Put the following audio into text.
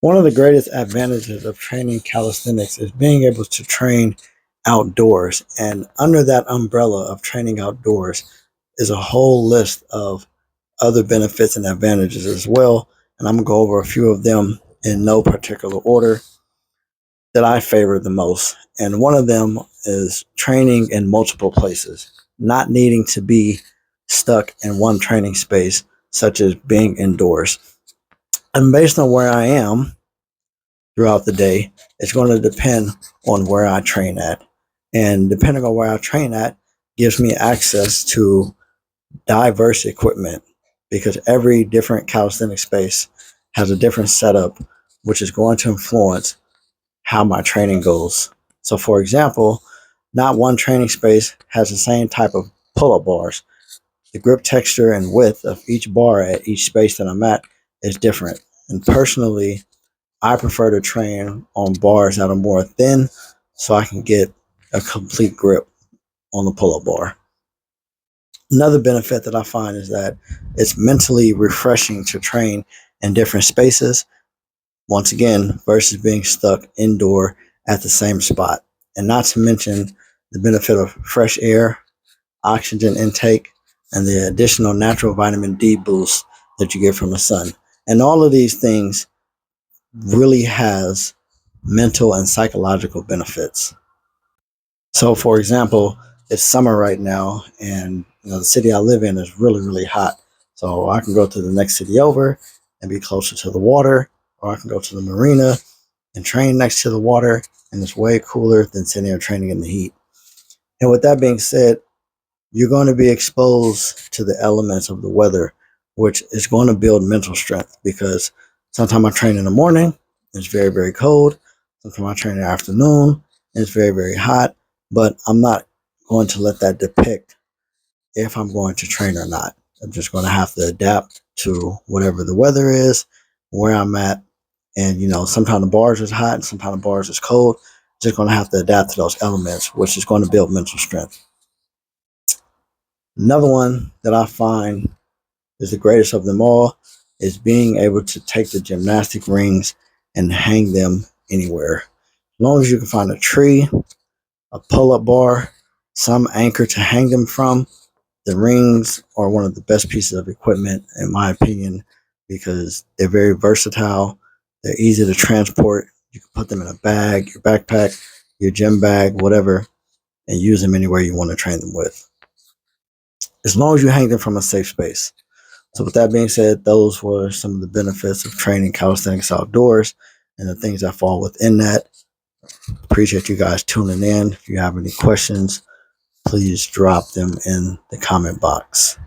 One of the greatest advantages of training calisthenics is being able to train outdoors. And under that umbrella of training outdoors is a whole list of other benefits and advantages as well. And I'm going to go over a few of them in no particular order that I favor the most. And one of them is training in multiple places, not needing to be stuck in one training space, such as being indoors. And based on where I am throughout the day, it's going to depend on where I train at. And depending on where I train at, gives me access to diverse equipment because every different calisthenic space has a different setup, which is going to influence how my training goes. So, for example, not one training space has the same type of pull up bars. The grip texture and width of each bar at each space that I'm at is different. And personally, I prefer to train on bars that are more thin so I can get a complete grip on the pull up bar. Another benefit that I find is that it's mentally refreshing to train in different spaces, once again, versus being stuck indoor at the same spot. And not to mention the benefit of fresh air, oxygen intake, and the additional natural vitamin D boost that you get from the sun. And all of these things really has mental and psychological benefits. So, for example, it's summer right now, and the city I live in is really, really hot. So I can go to the next city over and be closer to the water, or I can go to the marina and train next to the water, and it's way cooler than sitting there training in the heat. And with that being said, you're going to be exposed to the elements of the weather, which is going to build mental strength because sometimes I train in the morning, it's very, very cold. Sometimes I train in the afternoon, and it's very, very hot. But I'm not going to let that depict if I'm going to train or not. I'm just going to have to adapt to whatever the weather is, where I'm at. And, sometimes the bars is hot and sometimes the bars is cold. Just going to have to adapt to those elements, which is going to build mental strength. Another one that I find is the greatest of them all is being able to take the gymnastic rings and hang them anywhere. As long as you can find a tree, a pull-up bar, some anchor to hang them from, the rings are one of the best pieces of equipment, in my opinion, because they're very versatile. They're easy to transport. You can put them in a bag, your backpack, your gym bag, whatever, and use them anywhere you want to train them with, as long as you hang them from a safe space. So, with that being said, those were some of the benefits of training calisthenics outdoors and the things that fall within that. Appreciate you guys tuning in. If you have any questions, please drop them in the comment box.